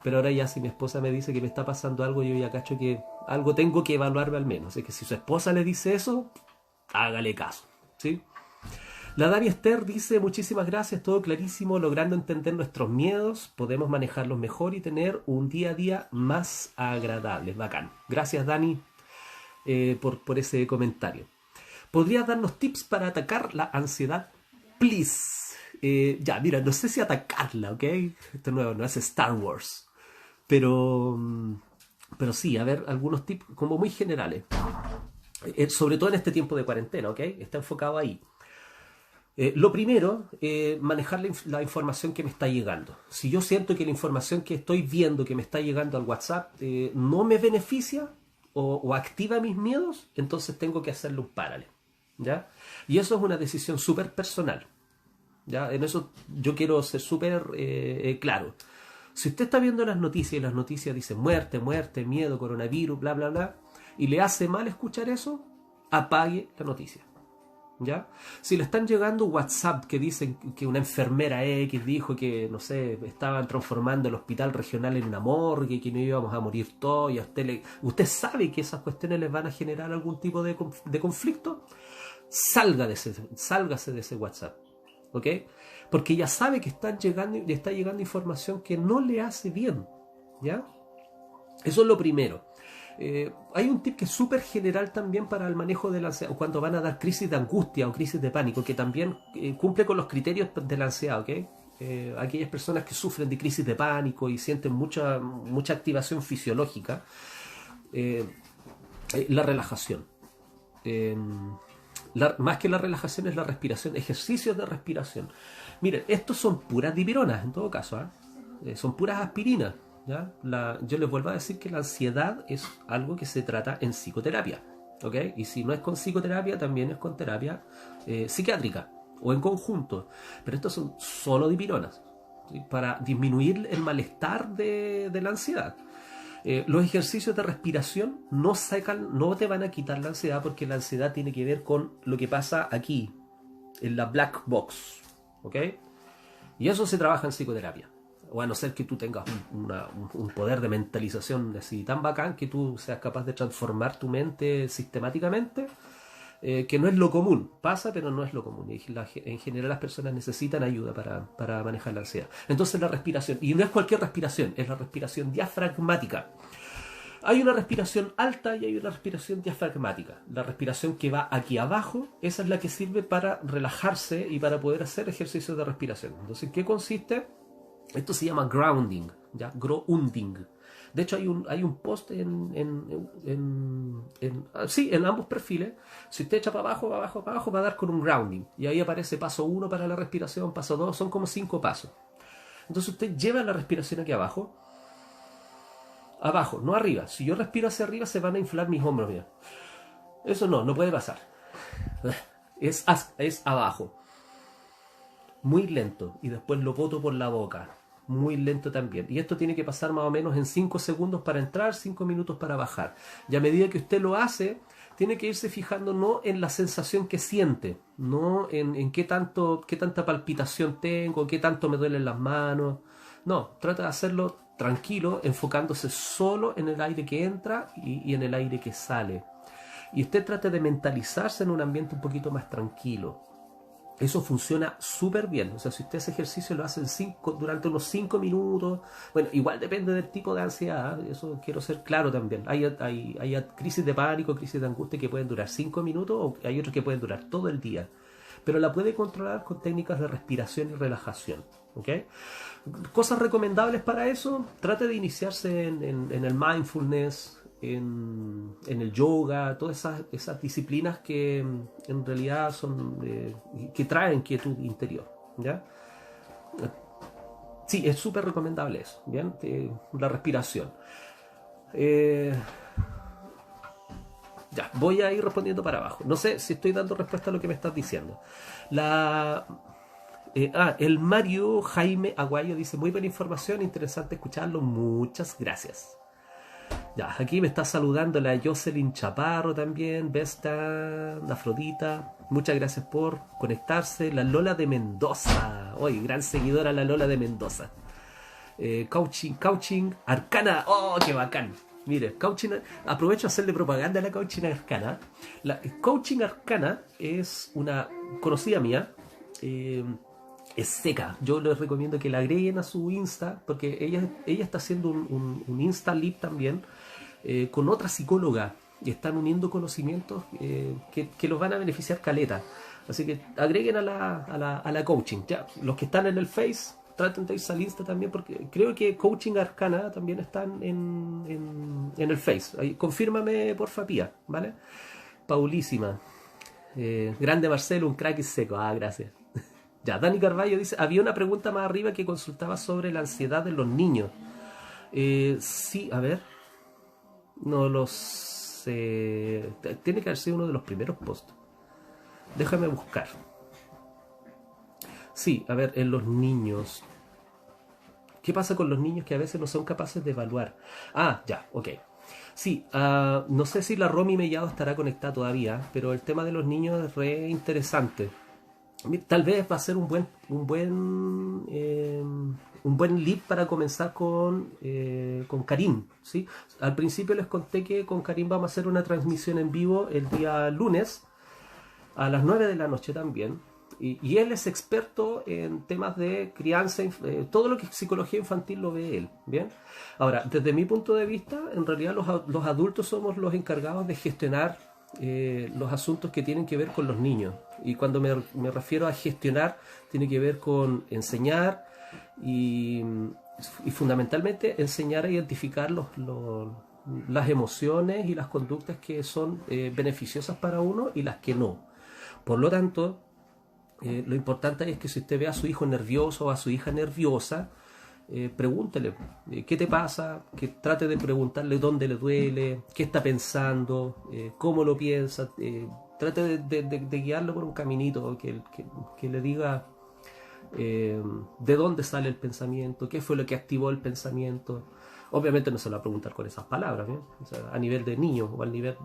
Pero ahora ya si mi esposa me dice que me está pasando algo, yo ya cacho que algo tengo que evaluarme al menos. Es que si su esposa le dice eso, hágale caso, ¿sí? La Dani Esther dice, muchísimas gracias, todo clarísimo, logrando entender nuestros miedos, podemos manejarlos mejor y tener un día a día más agradable. Bacán. Gracias, Dani, por ese comentario. ¿Podrías darnos tips para atacar la ansiedad? Please. Ya, mira, no sé si atacarla, ¿ok? Esto no es Star Wars. Pero sí, a ver, algunos tips como muy generales. Sobre todo en este tiempo de cuarentena, ¿ok? Está enfocado ahí. Lo primero, manejar la información que me está llegando. Si yo siento que la información que estoy viendo que me está llegando al WhatsApp no me beneficia o activa mis miedos, entonces tengo que hacerle un párale, ¿ya? Y eso es una decisión súper personal, ¿ya? En eso yo quiero ser súper claro. Si usted está viendo las noticias y las noticias dicen muerte, miedo, coronavirus, bla, bla, bla, y le hace mal escuchar eso, apague la noticia, ¿ya? Si le están llegando WhatsApp que dicen que una enfermera X dijo que, no sé, estaban transformando el hospital regional en una morgue, que no íbamos a morir todos, y a usted sabe que esas cuestiones les van a generar algún tipo de conflicto, sálgase de ese WhatsApp, ¿ok? Porque ya sabe que le está llegando información que no le hace bien, ¿ya? Eso es lo primero. Hay un tip que es súper general también para el manejo de la ansiedad, cuando van a dar crisis de angustia o crisis de pánico, que también cumple con los criterios de la ansiedad, ¿ok? Aquellas personas que sufren de crisis de pánico y sienten mucha activación fisiológica, la relajación. Más que la relajación es la respiración, ejercicios de respiración. Miren, estos son puras dipironas en todo caso, son puras aspirinas, ¿ya? Yo les vuelvo a decir que la ansiedad es algo que se trata en psicoterapia, ¿ok? Y si no es con psicoterapia, también es con terapia psiquiátrica o en conjunto. Pero estos son solo dipironas, ¿sí? Para disminuir el malestar de la ansiedad. Los ejercicios de respiración no te van a quitar la ansiedad, porque la ansiedad tiene que ver con lo que pasa aquí, en la black box, ¿ok? Y eso se trabaja en psicoterapia. O a no ser que tú tengas un poder de mentalización así tan bacán que tú seas capaz de transformar tu mente sistemáticamente, que no es lo común. Pasa, pero no es lo común. Y en general las personas necesitan ayuda para manejar la ansiedad. Entonces la respiración, y no es cualquier respiración, es la respiración diafragmática. Hay una respiración alta y hay una respiración diafragmática. La respiración que va aquí abajo, esa es la que sirve para relajarse y para poder hacer ejercicios de respiración. Entonces, ¿en qué consiste? Esto se llama grounding, ¿ya? Grounding. De hecho, hay un post en ambos perfiles. Si usted echa para abajo, va a dar con un grounding. Y ahí aparece paso 1 para la respiración, paso 2, son como 5 pasos. Entonces usted lleva la respiración aquí abajo. Abajo, no arriba. Si yo respiro hacia arriba, se van a inflar mis hombros. Mira. Eso no puede pasar. Es abajo. Muy lento. Y después lo boto por la boca. Muy lento también. Y esto tiene que pasar más o menos en 5 segundos para entrar, 5 minutos para bajar. Y a medida que usted lo hace, tiene que irse fijando no en la sensación que siente, no en qué tanta palpitación tengo, qué tanto me duelen las manos. No, trata de hacerlo tranquilo, enfocándose solo en el aire que entra y en el aire que sale. Y usted trate de mentalizarse en un ambiente un poquito más tranquilo. Eso funciona súper bien. O sea, si usted ese ejercicio lo hace durante unos 5 minutos, bueno, igual depende del tipo de ansiedad, eso quiero ser claro también. Hay crisis de pánico, crisis de angustia que pueden durar 5 minutos, o hay otros que pueden durar todo el día. Pero la puede controlar con técnicas de respiración y relajación. ¿Okay? Cosas recomendables para eso: trate de iniciarse en el mindfulness, en el yoga, todas esas disciplinas que en realidad son que traen quietud interior, ¿ya? Sí, es súper recomendable eso, ¿bien? La respiración. Ya, voy a ir respondiendo para abajo. No sé si estoy dando respuesta a lo que me estás diciendo. El Mario Jaime Aguayo dice: muy buena información, interesante escucharlo, muchas gracias. Ya, aquí me está saludando la Jocelyn Chaparro también, Vesta, Afrodita, muchas gracias por conectarse. La Lola de Mendoza, hoy gran seguidora la Lola de Mendoza. Coaching Arcana, oh, qué bacán. Mire, aprovecho a hacerle propaganda a la Coaching Arcana. La Coaching Arcana es una conocida mía. Es seca. Yo les recomiendo que la agreguen a su Insta, porque ella está haciendo un Insta Live también con otra psicóloga, y están uniendo conocimientos que los van a beneficiar caleta. Así que agreguen a la coaching. Ya, los que están en el Face, traten de irse al Insta también, porque creo que Coaching Arcana también están en el Face. Ahí, confírmame, porfa, Pía, ¿vale? Paulísima. Grande Marcelo, un crack y seco. Ah, gracias. Ya, Dani Carballo dice: había una pregunta más arriba que consultaba sobre la ansiedad de los niños. Sí, a ver. No lo sé. Tiene que haber sido uno de los primeros posts. Déjame buscar. Sí, a ver, en los niños. ¿Qué pasa con los niños que a veces no son capaces de evaluar? Ah, ya, ok. Sí, no sé si la Romy Mellado estará conectada todavía, pero el tema de los niños es re interesante. Tal vez va a ser un buen lead para comenzar con Karim, ¿sí? Al principio les conté que con Karim vamos a hacer una transmisión en vivo el día lunes a las 9 de la noche también. Y él es experto en temas de crianza, todo lo que es psicología infantil lo ve él, ¿bien? Ahora, desde mi punto de vista, en realidad los adultos somos los encargados de gestionar los asuntos que tienen que ver con los niños. Y cuando me refiero a gestionar, tiene que ver con enseñar y fundamentalmente enseñar a identificar las emociones y las conductas que son beneficiosas para uno y las que no. Por lo tanto, lo importante es que si usted ve a su hijo nervioso o a su hija nerviosa, pregúntele qué te pasa, que trate de preguntarle dónde le duele, qué está pensando, cómo lo piensa, trate de guiarlo por un caminito que le diga de dónde sale el pensamiento, qué fue lo que activó el pensamiento. Obviamente no se lo va a preguntar con esas palabras, ¿bien? O sea, a nivel de niño o al nivel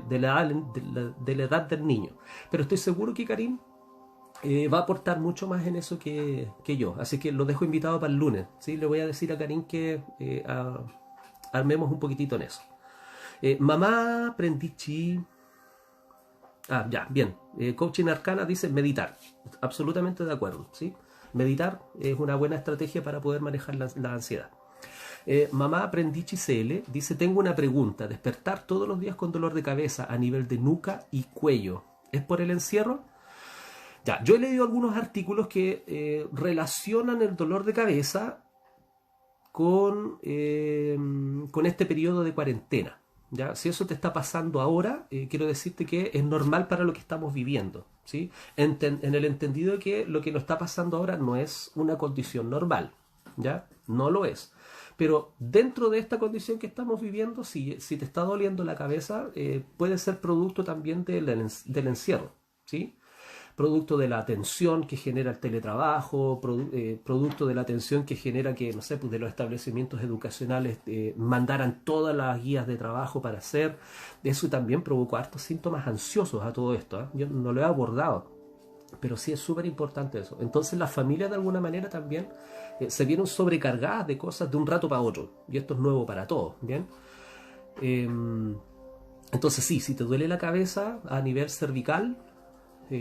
de la edad del niño. Pero estoy seguro que Karim va a aportar mucho más en eso que yo. Así que lo dejo invitado para el lunes. ¿Sí? Le voy a decir a Karin que armemos un poquitito en eso. Mamá Prendichi. Ah, ya, bien. Coaching Arcana dice meditar. Absolutamente de acuerdo. ¿Sí? Meditar es una buena estrategia para poder manejar la ansiedad. Mamá Prendichi CL dice: tengo una pregunta. Despertar todos los días con dolor de cabeza a nivel de nuca y cuello. ¿Es por el encierro? Ya, yo he leído algunos artículos que relacionan el dolor de cabeza con este periodo de cuarentena. ¿Ya? Si eso te está pasando ahora, quiero decirte que es normal para lo que estamos viviendo. ¿Sí? En el entendido de que lo que nos está pasando ahora no es una condición normal. ¿Ya? No lo es. Pero dentro de esta condición que estamos viviendo, si te está doliendo la cabeza, puede ser producto también del encierro. ¿Sí? Producto de la tensión que genera el teletrabajo, producto de la tensión que genera que, no sé, pues de los establecimientos educacionales mandaran todas las guías de trabajo para hacer. Eso también provocó hartos síntomas ansiosos a todo esto. Yo no lo he abordado, pero sí es súper importante eso. Entonces las familias de alguna manera también se vieron sobrecargadas de cosas de un rato para otro. Y esto es nuevo para todos, ¿bien? Entonces sí, si te duele la cabeza a nivel cervical,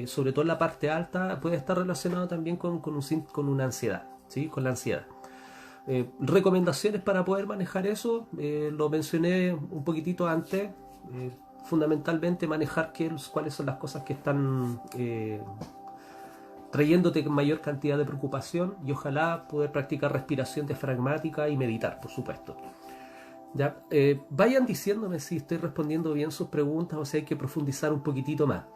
sobre todo en la parte alta, puede estar relacionado también con una ansiedad, ¿sí? Con la ansiedad. Recomendaciones para poder manejar eso, lo mencioné un poquitito antes, fundamentalmente manejar cuáles son las cosas que están trayéndote mayor cantidad de preocupación, y ojalá poder practicar respiración diafragmática y meditar, por supuesto. ¿Ya? Vayan diciéndome si estoy respondiendo bien sus preguntas o si hay que profundizar un poquitito más.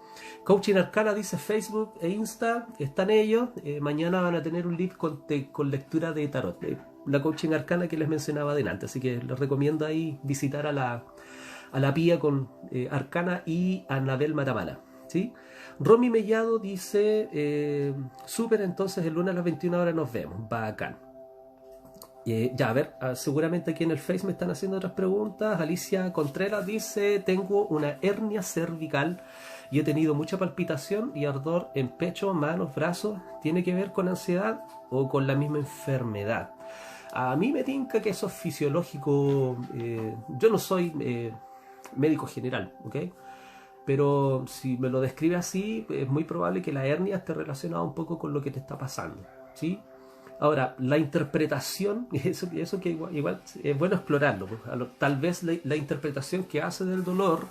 Coaching Arcana dice: Facebook e Insta están ellos. Mañana van a tener un live con lectura de tarot. La Coaching Arcana que les mencionaba adelante. Así que les recomiendo ahí visitar a la Pía con Arcana y a Anabel Matamala. ¿Sí? Romy Mellado dice: súper, entonces el lunes a las 21 horas nos vemos. Bacán. Ya, a ver, seguramente aquí en el Face me están haciendo otras preguntas. Alicia Contreras dice: tengo una hernia cervical y he tenido mucha palpitación y ardor en pecho, manos, brazos. ¿Tiene que ver con ansiedad o con la misma enfermedad? A mí me tinca que eso es fisiológico. Yo no soy médico general, ¿ok? Pero si me lo describe así, es muy probable que la hernia esté relacionada un poco con lo que te está pasando, ¿sí? Ahora, la interpretación, eso que igual es bueno explorarlo, pues, tal vez la interpretación que hace del dolor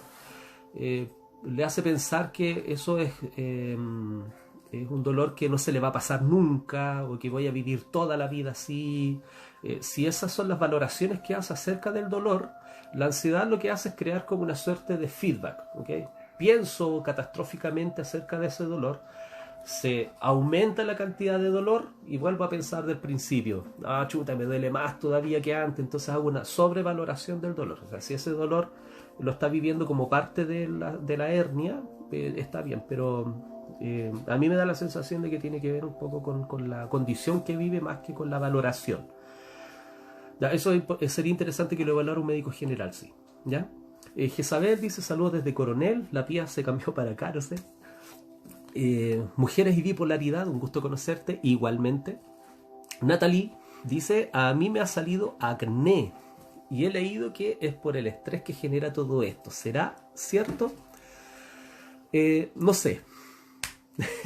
le hace pensar que eso es un dolor que no se le va a pasar nunca, o que voy a vivir toda la vida así. Si esas son las valoraciones que hace acerca del dolor, la ansiedad lo que hace es crear como una suerte de feedback, ¿okay? Pienso catastróficamente acerca de ese dolor, se aumenta la cantidad de dolor y vuelvo a pensar del principio: ah, chuta, me duele más todavía que antes. Entonces hago una sobrevaloración del dolor. O sea, si ese dolor lo está viviendo como parte de la hernia, está bien, pero a mí me da la sensación de que tiene que ver un poco con la condición que vive más que con la valoración. Ya, eso sería interesante que lo evaluara un médico general, sí. ¿Ya? Jezabel dice: saludos desde Coronel, la Pía se cambió para acá, no sé. Mujeres y bipolaridad, un gusto conocerte, igualmente. Natalie dice: a mí me ha salido acné y he leído que es por el estrés que genera todo esto. ¿Será cierto? No sé.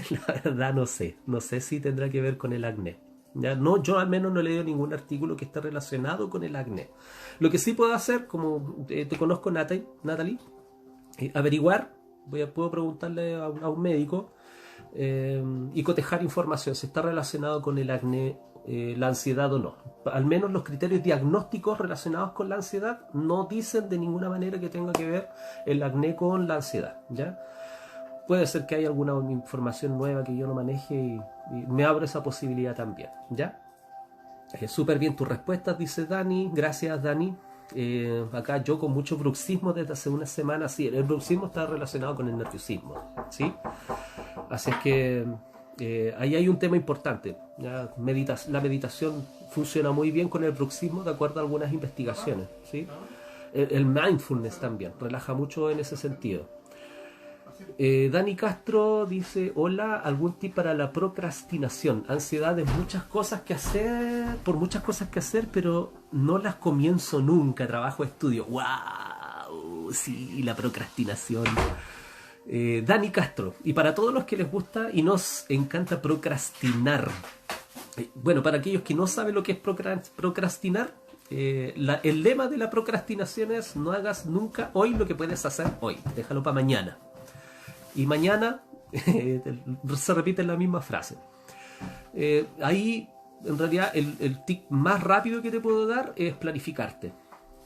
La verdad no sé. No sé si tendrá que ver con el acné. ¿Ya? No, yo al menos no he leído ningún artículo que esté relacionado con el acné. Lo que sí puedo hacer, como te conozco, Natalie, averiguar. Puedo preguntarle a un médico y cotejar información si está relacionado con el acné, la ansiedad o no. Al menos los criterios diagnósticos relacionados con la ansiedad no dicen de ninguna manera que tenga que ver el acné con la ansiedad, ¿ya? Puede ser que haya alguna información nueva que yo no maneje y me abro esa posibilidad también, ¿ya? Súper bien tus respuestas, dice Dani. Gracias, Dani. Acá yo con mucho bruxismo desde hace una semana. Sí, el bruxismo está relacionado con el nerviosismo, ¿sí? Así es que ahí hay un tema importante, ¿ya? La meditación funciona muy bien con el bruxismo de acuerdo a algunas investigaciones, ¿sí? El mindfulness también relaja mucho en ese sentido. Dani Castro dice, hola, ¿algún tip para la procrastinación? Ansiedad de muchas cosas que hacer, por muchas cosas que hacer, pero no las comienzo nunca, trabajo, estudio. ¡Wow! Sí, la procrastinación. Dani Castro, y para todos los que les gusta y nos encanta procrastinar. Bueno, para aquellos que no saben lo que es procrastinar, el lema de la procrastinación es no hagas nunca hoy lo que puedes hacer hoy, déjalo para mañana. Y mañana se repite la misma frase. Ahí, en realidad, el tip más rápido que te puedo dar es planificarte,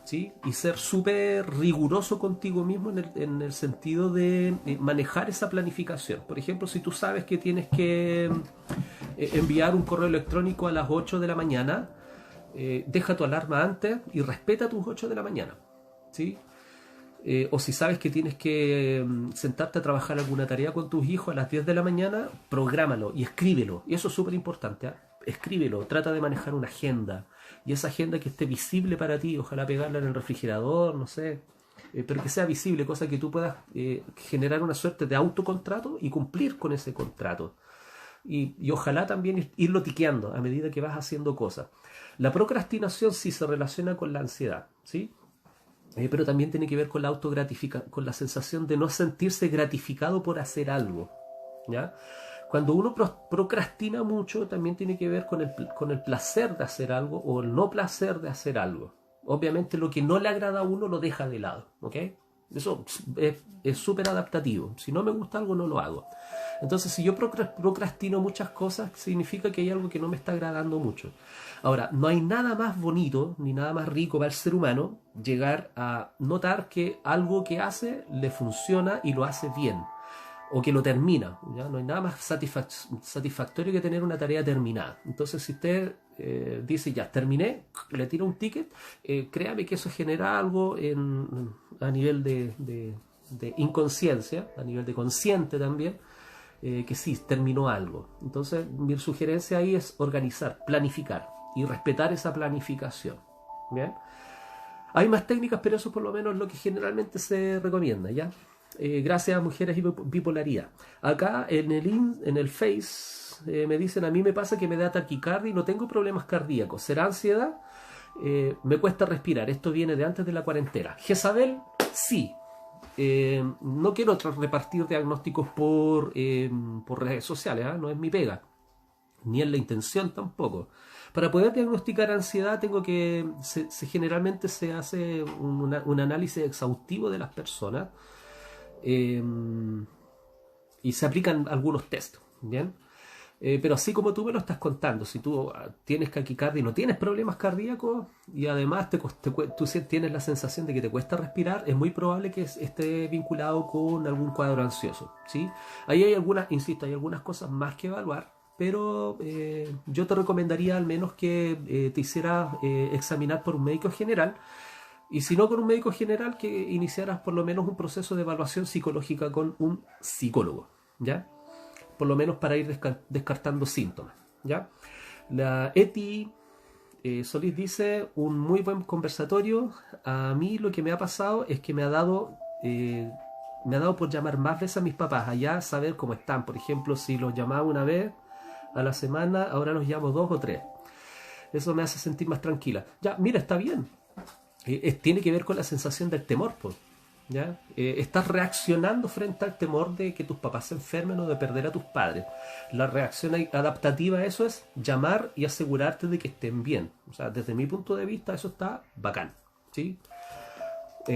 ¿sí? Y ser súper riguroso contigo mismo en el sentido de manejar esa planificación. Por ejemplo, si tú sabes que tienes que enviar un correo electrónico a las 8 de la mañana, deja tu alarma antes y respeta tus 8 de la mañana, ¿sí? O si sabes que tienes que sentarte a trabajar alguna tarea con tus hijos a las 10 de la mañana, prográmalo y escríbelo. Y eso es súper importante, ¿eh? Escríbelo, trata de manejar una agenda. Y esa agenda que esté visible para ti, ojalá pegarla en el refrigerador, no sé. Pero que sea visible, cosa que tú puedas generar una suerte de autocontrato y cumplir con ese contrato. Y ojalá también irlo tiqueando a medida que vas haciendo cosas. La procrastinación sí se relaciona con la ansiedad, ¿sí? Pero también tiene que ver con la con la sensación de no sentirse gratificado por hacer algo, ¿ya? Cuando uno procrastina mucho, también tiene que ver con el placer de hacer algo o el no placer de hacer algo. Obviamente lo que no le agrada a uno lo deja de lado, ¿ok? Eso es súper adaptativo. Si no me gusta algo, no lo hago. Entonces, si yo procrastino muchas cosas, significa que hay algo que no me está agradando mucho. Ahora, no hay nada más bonito ni nada más rico para el ser humano llegar a notar que algo que hace le funciona y lo hace bien, o que lo termina, ¿ya? No hay nada más satisfactorio que tener una tarea terminada. Entonces, si usted dice, ya, terminé, le tira un ticket, créame que eso genera algo a nivel de inconsciencia, a nivel de consciente también, que sí, terminó algo. Entonces, mi sugerencia ahí es organizar, planificar y respetar esa planificación. ¿Bien? Hay más técnicas, pero eso por lo menos es lo que generalmente se recomienda, ¿ya? Gracias a Mujeres y Bipolaridad. Acá en el Face me dicen, a mí me pasa que me da taquicardia y no tengo problemas cardíacos. ¿Será ansiedad? Me cuesta respirar. Esto viene de antes de la cuarentena. Jezabel, sí. No quiero repartir diagnósticos por redes sociales, ¿eh? No es mi pega, ni es la intención tampoco. Para poder diagnosticar ansiedad generalmente se hace un análisis exhaustivo de las personas y se aplican algunos test, ¿bien? Pero así como tú me lo estás contando, si tú tienes taquicardia y no tienes problemas cardíacos y además tú tienes la sensación de que te cuesta respirar, es muy probable que esté vinculado con algún cuadro ansioso, ¿sí? Ahí hay insisto, hay algunas cosas más que evaluar, pero yo te recomendaría al menos que te hicieras examinar por un médico general, y si no con un médico general, que iniciaras por lo menos un proceso de evaluación psicológica con un psicólogo, ¿ya? Por lo menos para ir descartando síntomas, ¿ya? La Eti Solís dice, un muy buen conversatorio. A mí lo que me ha pasado es que me ha dado por llamar más veces a mis papás, allá a saber cómo están. Por ejemplo, si los llamaba una vez a la semana, ahora los llamo 2 o 3. Eso me hace sentir más tranquila. Ya, mira, está bien. Tiene que ver con la sensación del temor, pues. ¿Ya? Estás reaccionando frente al temor de que tus papás se enfermen o de perder a tus padres. La reacción adaptativa a eso es llamar y asegurarte de que estén bien. O sea, desde mi punto de vista eso está bacán, ¿sí?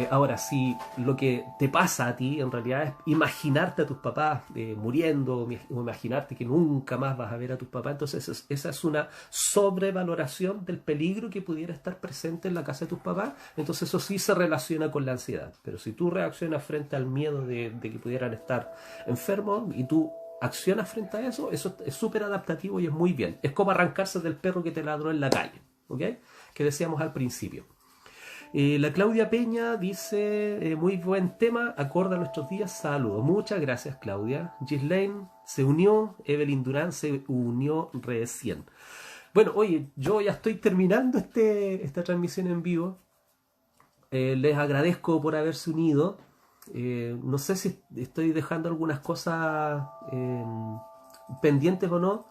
Ahora, si lo que te pasa a ti en realidad es imaginarte a tus papás muriendo, o imaginarte que nunca más vas a ver a tus papás, entonces esa es una sobrevaloración del peligro que pudiera estar presente en la casa de tus papás. Entonces eso sí se relaciona con la ansiedad. Pero si tú reaccionas frente al miedo de que pudieran estar enfermos y tú accionas frente a eso es súper adaptativo y es muy bien. Es como arrancarse del perro que te ladró en la calle, ¿ok? Que decíamos al principio. La Claudia Peña dice, muy buen tema, acorde a nuestros días, saludos. Muchas gracias, Claudia. Gislaine se unió, Evelyn Durán se unió recién. Bueno, oye, yo ya estoy terminando esta transmisión en vivo. Les agradezco por haberse unido. No sé si estoy dejando algunas cosas pendientes o no.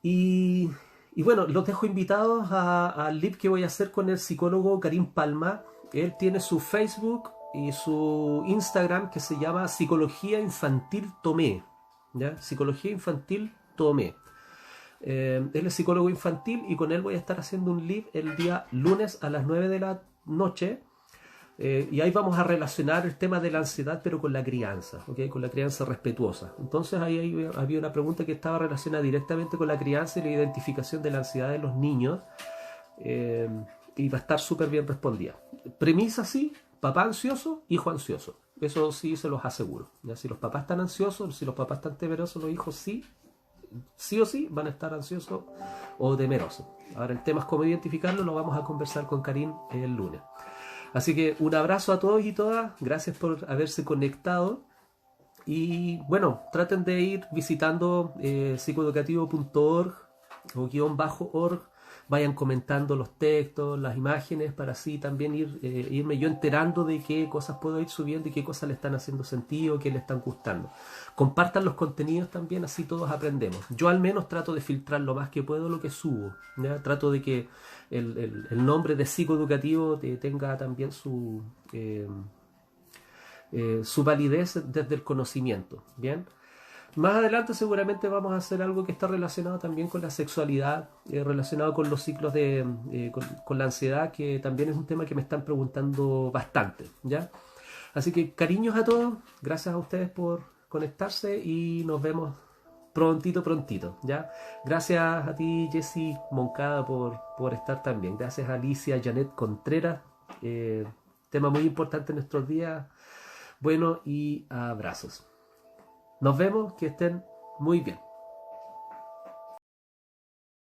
Y, y bueno, los dejo invitados al live que voy a hacer con el psicólogo Karim Palma. Él tiene su Facebook y su Instagram que se llama Psicología Infantil Tomé. ¿Ya? Psicología Infantil Tomé. Él es psicólogo infantil y con él voy a estar haciendo un live el día lunes a las 9 de la noche. Y ahí vamos a relacionar el tema de la ansiedad, pero con la crianza, ¿okay? Con la crianza respetuosa. Entonces ahí había una pregunta que estaba relacionada directamente con la crianza y la identificación de la ansiedad de los niños. Y va a estar súper bien respondida. Premisa sí, papá ansioso, hijo ansioso. Eso sí se los aseguro. ¿Ya? Si los papás están ansiosos, si los papás están temerosos, los hijos sí o sí van a estar ansiosos o temerosos. Ahora el tema es cómo identificarlo, lo vamos a conversar con Karim el lunes. Así que un abrazo a todos y todas, gracias por haberse conectado y bueno, traten de ir visitando psicoeducativo.org o _org, vayan comentando los textos, las imágenes para así también irme yo enterando de qué cosas puedo ir subiendo y qué cosas le están haciendo sentido, qué le están gustando. Compartan los contenidos también, así todos aprendemos. Yo al menos trato de filtrar lo más que puedo lo que subo, ¿ya? Trato de que el nombre de psicoeducativo tenga también su validez desde el conocimiento, ¿bien? Más adelante seguramente vamos a hacer algo que está relacionado también con la sexualidad, relacionado con los ciclos con la ansiedad, que también es un tema que me están preguntando bastante, ¿ya? Así que cariños a todos, gracias a ustedes por conectarse y nos vemos prontito, ¿ya? Gracias a ti, Jessy Moncada, por estar también. Gracias a Alicia Janet Contreras, tema muy importante en nuestros días. Bueno, y abrazos. Nos vemos, que estén muy bien.